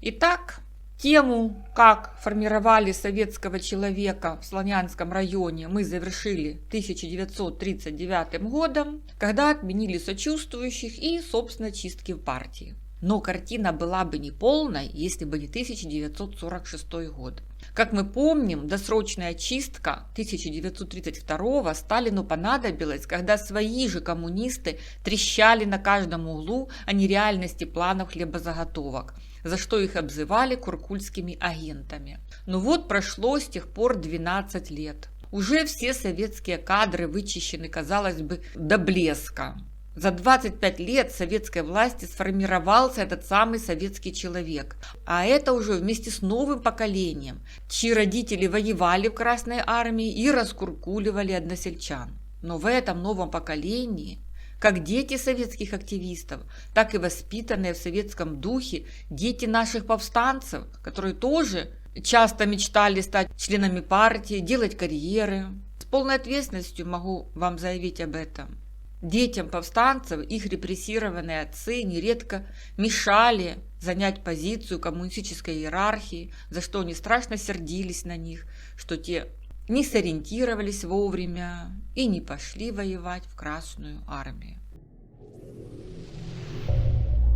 Итак, тему, как формировали советского человека в Слонянском районе, мы завершили 1939 годом, когда отменили сочувствующих и, собственно, чистки в партии. Но картина была бы неполной, если бы не 1946 год. Как мы помним, досрочная чистка 1932 Сталину понадобилась, когда свои же коммунисты трещали на каждом углу о нереальности планов хлебозаготовок, за что их обзывали куркульскими агентами. Но вот прошло с тех пор 12 лет. Уже все советские кадры вычищены, казалось бы, до блеска. За 25 лет советской власти сформировался этот самый советский человек. А это уже вместе с новым поколением, чьи родители воевали в Красной армии и раскуркуливали односельчан. Но в этом новом поколении, как дети советских активистов, так и воспитанные в советском духе дети наших повстанцев, которые тоже часто мечтали стать членами партии, делать карьеры. С полной ответственностью могу вам заявить об этом. Детям повстанцев их репрессированные отцы нередко мешали занять позицию коммунистической иерархии, за что они страшно сердились на них, что те не сориентировались вовремя и не пошли воевать в Красную армию.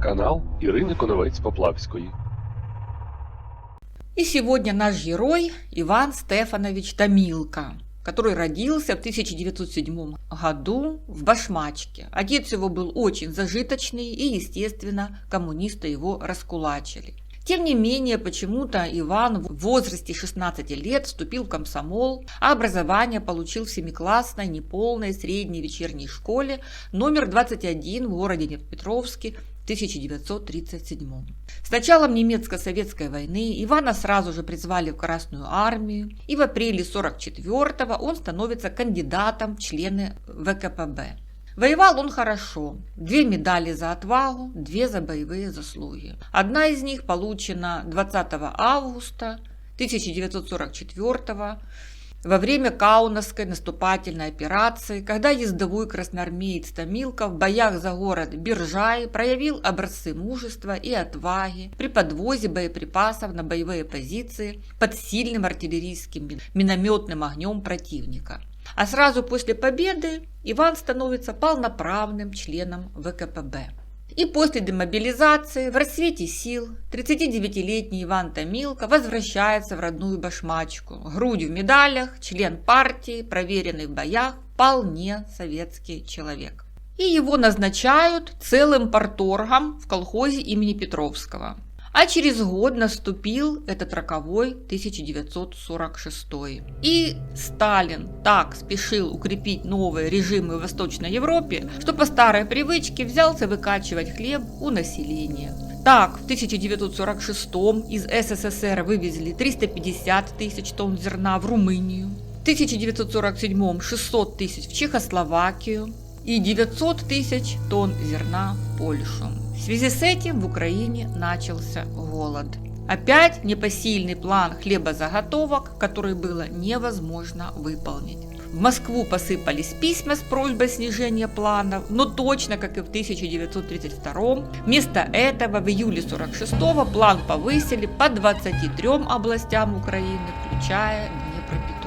Канал Ірини Коновець-Поплавської. И сегодня наш герой Иван Стефанович Томилко, который родился в 1907 году в Башмачке. Отец его был очень зажиточный и, естественно, коммунисты его раскулачили. Тем не менее, почему-то Иван в возрасте 16 лет вступил в комсомол, а образование получил в семиклассной неполной средней вечерней школе номер 21 в городе Днепропетровске в 1937. С началом немецко-советской войны Ивана сразу же призвали в Красную армию, и в апреле 1944 он становится кандидатом в члены ВКПБ. Воевал он хорошо. 2 медали за отвагу, 2 за боевые заслуги. Одна из них получена 20 августа 1944 во время Каунасской наступательной операции, когда ездовой красноармеец Томилко в боях за город Биржай проявил образцы мужества и отваги при подвозе боеприпасов на боевые позиции под сильным артиллерийским минометным огнем противника. А сразу после победы Иван становится полноправным членом ВКПБ. И после демобилизации в расцвете сил 39-летний Иван Томилко возвращается в родную Башмачку. Грудь в медалях, член партии, проверенный в боях, вполне советский человек. И его назначают целым парторгом в колхозе имени Петровского. А через год наступил этот роковой 1946. И Сталин так спешил укрепить новые режимы в Восточной Европе, что по старой привычке взялся выкачивать хлеб у населения. Так, в 1946 из СССР вывезли 350 тысяч тонн зерна в Румынию, в 1947 600 тысяч в Чехословакию и 900 тысяч тонн зерна в Польшу. В связи с этим в Украине начался голод. Опять непосильный план хлебозаготовок, который было невозможно выполнить. В Москву посыпались письма с просьбой снижения планов, но точно как и в 1932 вместо этого в июле 1946 план повысили по 23 областям Украины, включая Днепропетровскую.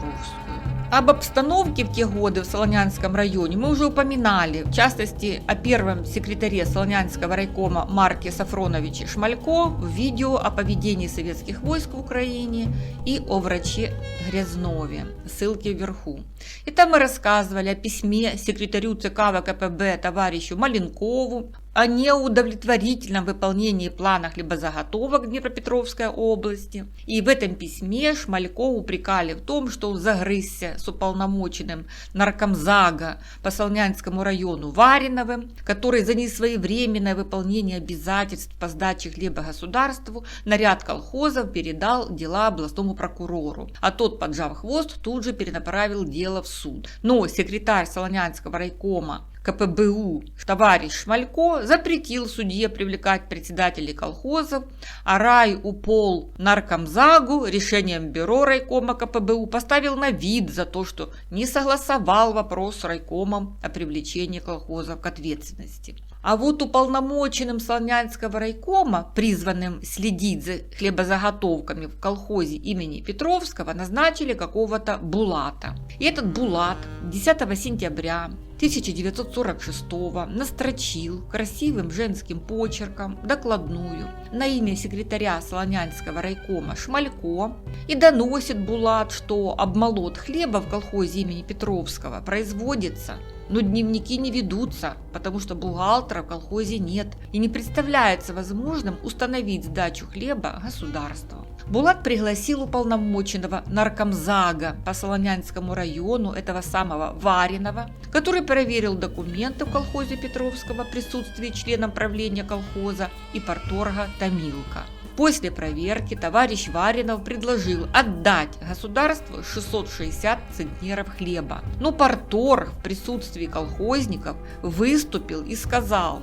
Об обстановке в те годы в Солонянском районе мы уже упоминали, в частности о первом секретаре Солонянского райкома Марке Сафроновиче Шмалько в видео о поведении советских войск в Украине и о враче Грязнове, ссылки вверху. И там мы рассказывали о письме секретарю ЦК ВКПБ товарищу Маленкову, о неудовлетворительном выполнении плана хлебозаготовок в Днепропетровской области. И в этом письме Шмалько упрекали в том, что он загрызся с уполномоченным наркомзага по Солонянскому району Вариновым, который за несвоевременное выполнение обязательств по сдаче хлеба государству на ряд колхозов передал дела областному прокурору. А тот, поджав хвост, тут же перенаправил дело в суд. Но секретарь Солонянского райкома КПБУ товарищ Шмалько запретил судье привлекать председателей колхозов, а райупол наркомзагу решением бюро райкома КПБУ поставил на вид за то, что не согласовал вопрос с райкомом о привлечении колхозов к ответственности. А вот уполномоченным Слонянского райкома, призванным следить за хлебозаготовками в колхозе имени Петровского, назначили какого-то Булата. И этот Булат 10 сентября 1946 настрочил красивым женским почерком докладную на имя секретаря Слонянского райкома Шмалько и доносит Булат, что обмолот хлеба в колхозе имени Петровского производится, но дневники не ведутся, потому что бухгалтера в колхозе нет и не представляется возможным установить сдачу хлеба государству. Булат пригласил уполномоченного наркомзага по Солонянскому району этого самого Варинова, который проверил документы в колхозе Петровского в присутствии членов правления колхоза и парторга Томилка. После проверки товарищ Варинов предложил отдать государству 660 центнеров хлеба. Но парторг в присутствии колхозников выступил и сказал,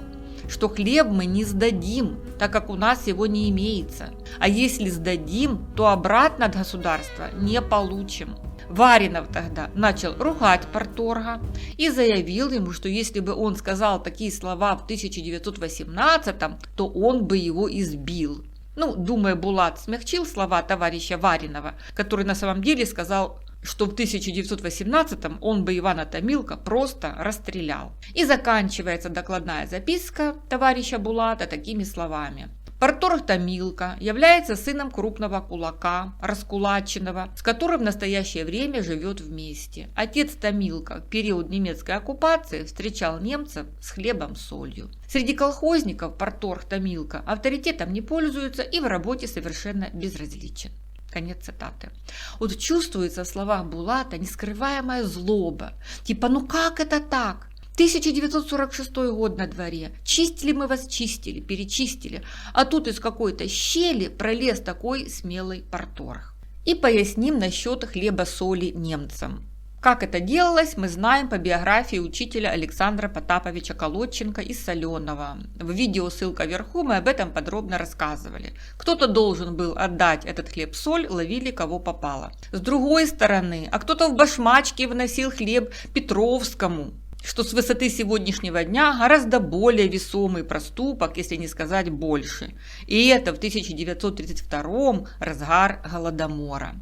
что хлеб мы не сдадим, так как у нас его не имеется. А если сдадим, то обратно от государства не получим. Варинов тогда начал ругать парторга и заявил ему, что если бы он сказал такие слова в 1918-м, то он бы его избил. Думаю, Булат смягчил слова товарища Варинова, который на самом деле сказал, что в 1918-м он бы Ивана Томилка просто расстрелял. И заканчивается докладная записка товарища Булата такими словами. Парторг Томилка является сыном крупного кулака, раскулаченного, с которым в настоящее время живет вместе. Отец Томилка в период немецкой оккупации встречал немцев с хлебом-солью. Среди колхозников парторг Томилка авторитетом не пользуется и в работе совершенно безразличен. Конец цитаты. Вот чувствуется в словах Булата нескрываемая злоба. Типа, как это так? 1946 год на дворе. Чистили мы вас, чистили, перечистили. А тут из какой-то щели пролез такой смелый парторг. И поясним насчет хлеба-соли немцам. Как это делалось, мы знаем по биографии учителя Александра Потаповича Колодченко из Соленого. В видео ссылка вверху, мы об этом подробно рассказывали. Кто-то должен был отдать этот хлеб-соль, ловили кого попало. С другой стороны, кто-то в башмачке вносил хлеб Петровскому, что с высоты сегодняшнего дня гораздо более весомый проступок, если не сказать больше. И это в 1932-м разгар Голодомора.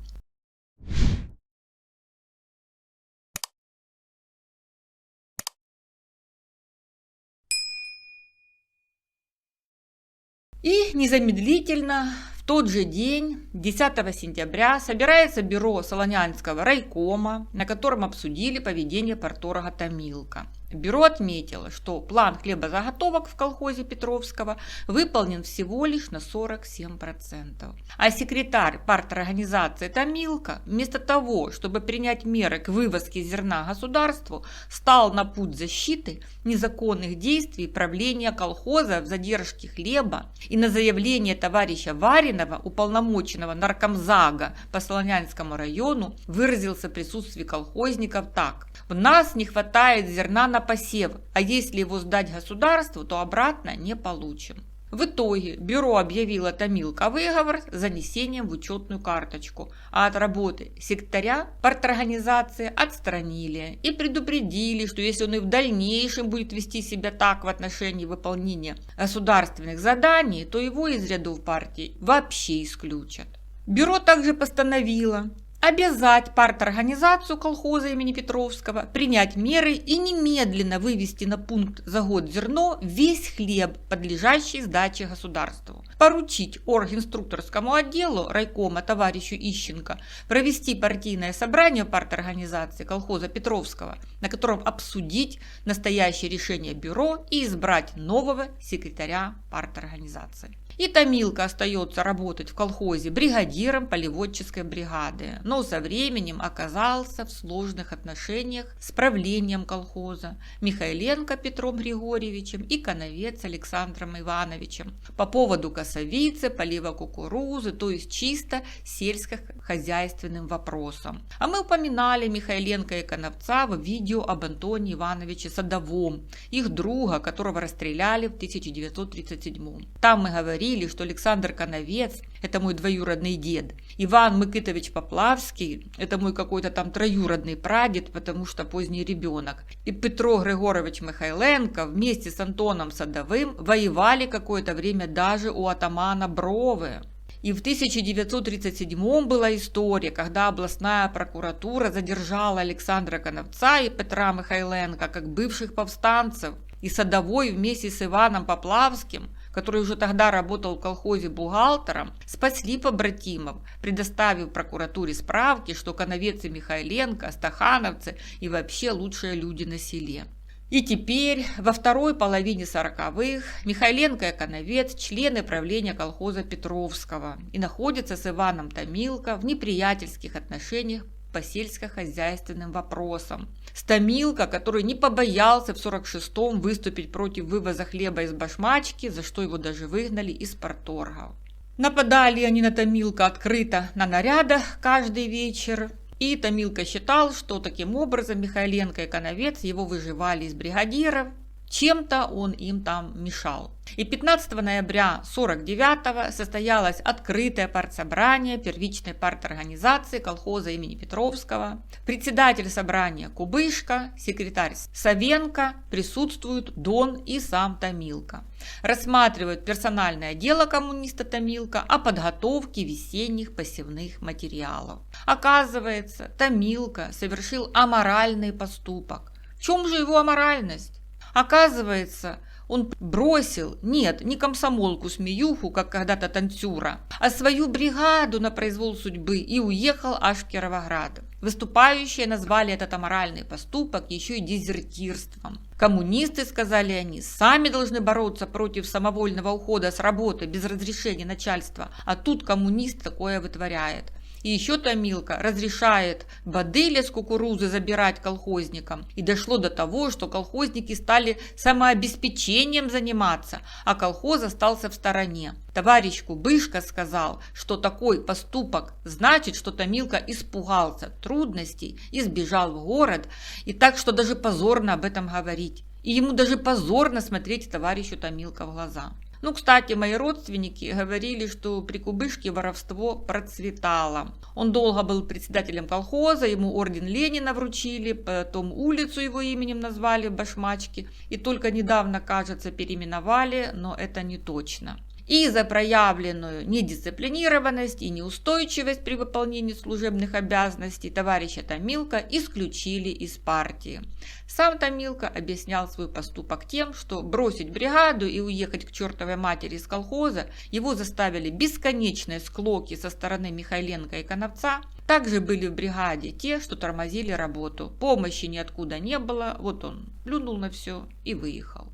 И незамедлительно в тот же день, 10 сентября, собирается бюро Солонянского райкома, на котором обсудили поведение парторга Томилка. Бюро отметило, что план хлебозаготовок в колхозе Петровского выполнен всего лишь на 47%. А секретарь парторганизации Томилка вместо того, чтобы принять меры к вывозке зерна государству, стал на путь защиты незаконных действий правления колхоза в задержке хлеба и на заявление товарища Варинова, уполномоченного наркомзага по Солонянскому району, выразился в присутствии колхозников так: «В нас не хватает зерна на посев, а если его сдать государству, то обратно не получим». В итоге бюро объявило Томилка выговор с занесением в учетную карточку, а от работы секретаря парторганизации отстранили и предупредили, что если он и в дальнейшем будет вести себя так в отношении выполнения государственных заданий, то его из рядов партии вообще исключат. Бюро также постановило обязать парторганизацию колхоза имени Петровского принять меры и немедленно вывести на пункт за год зерно весь хлеб, подлежащий сдаче государству. Поручить оргинструкторскому отделу райкома товарищу Ищенко провести партийное собрание парторганизации колхоза Петровского, на котором обсудить настоящее решение бюро и избрать нового секретаря парторганизации. И Томилка остается работать в колхозе бригадиром полеводческой бригады, но со временем оказался в сложных отношениях с правлением колхоза Михайленко Петром Григорьевичем и Коновец Александром Ивановичем по поводу косовицы, полива кукурузы, то есть чисто сельскохозяйственным вопросам. А мы упоминали Михайленко и Коновца в видео об Антоне Ивановиче Садовом, их друга, которого расстреляли в 1937. Там мы говорили говорили, что Александр Коновец – это мой двоюродный дед, Иван Микитович Поплавский – это мой какой-то там троюродный прадед, потому что поздний ребенок, и Петро Григорович Михайленко вместе с Антоном Садовым воевали какое-то время даже у атамана Бровы. И в 1937 была история, когда областная прокуратура задержала Александра Коновца и Петра Михайленко как бывших повстанцев. И Садовой вместе с Иваном Поплавским, который уже тогда работал в колхозе бухгалтером, спасли побратимов, предоставив прокуратуре справки, что Коновец и Михайленко, стахановцы и вообще лучшие люди на селе. И теперь, во второй половине 40-х, Михайленко и Коновец – члены правления колхоза Петровского и находятся с Иваном Томилко в неприятельских отношениях по сельскохозяйственным вопросам. С Томилко, который не побоялся в 46-м выступить против вывоза хлеба из Башмачки, за что его даже выгнали из парторгов. Нападали они на Томилко открыто на нарядах каждый вечер. И Томилко считал, что таким образом Михайленко и Коновец его выживали из бригадиров, чем-то он им там мешал. И 15 ноября 1949-го состоялось открытое партсобрание первичной парторганизации колхоза имени Петровского. Председатель собрания Кубышко, секретарь Савенко, присутствуют Дон и сам Томилко. Рассматривают персональное дело коммуниста Томилко о подготовке весенних посевных материалов. Оказывается, Томилко совершил аморальный поступок. В чем же его аморальность? Оказывается, он бросил, нет, не комсомолку-смеюху, как когда-то танцюра, а свою бригаду на произвол судьбы и уехал аж в Кировоград. Выступающие назвали этот аморальный поступок еще и дезертирством. Коммунисты, сказали они, сами должны бороться против самовольного ухода с работы без разрешения начальства, а тут коммунист такое вытворяет. И еще Томилко разрешает бадыля с кукурузы забирать колхозникам. И дошло до того, что колхозники стали самообеспечением заниматься, а колхоз остался в стороне. Товарищ Кубышко сказал, что такой поступок значит, что Томилко испугался трудностей и сбежал в город, и так что даже позорно об этом говорить. И ему даже позорно смотреть товарищу Томилко в глаза. Ну, кстати, мои родственники говорили, что при Кубышке воровство процветало. Он долго был председателем колхоза, ему орден Ленина вручили, потом улицу его именем назвали в Башмачке. И только недавно, кажется, переименовали, но это не точно. И за проявленную недисциплинированность и неустойчивость при выполнении служебных обязанностей товарища Томилко исключили из партии. Сам Томилко объяснял свой поступок тем, что бросить бригаду и уехать к чертовой матери из колхоза его заставили бесконечные склоки со стороны Михайленко и Коновца. Также были в бригаде те, что тормозили работу. Помощи ниоткуда не было, вот он плюнул на все и выехал.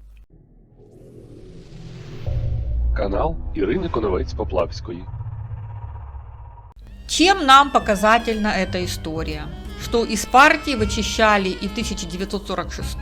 Канал Ірини Коновець-Поплавської. Чем нам показательна эта история? Что из партии вычищали и в 1946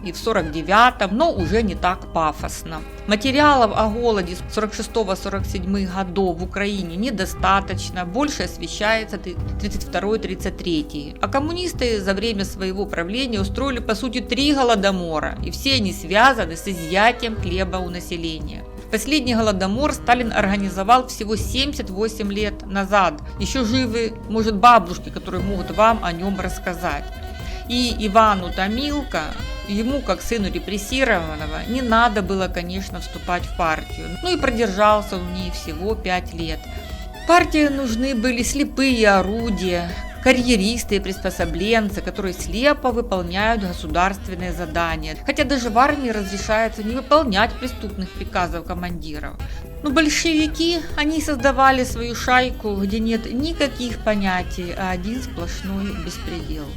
и в 1949, но уже не так пафосно. Материалов о голоде 1946-1947 годов в Украине недостаточно, больше освещается 1932-1933. А коммунисты за время своего правления устроили по сути 3 голодомора, и все они связаны с изъятием хлеба у населения. Последний голодомор Сталин организовал всего 78 лет назад. Еще живы, может, бабушки, которые могут вам о нем рассказать. И Ивану Томилко, ему, как сыну репрессированного, не надо было, конечно, вступать в партию. Ну и продержался он в ней всего 5 лет. Партии нужны были слепые орудия, карьеристы и приспособленцы, которые слепо выполняют государственные задания. Хотя даже в армии разрешается не выполнять преступных приказов командиров. Но большевики, они создавали свою шайку, где нет никаких понятий, а один сплошной беспредел.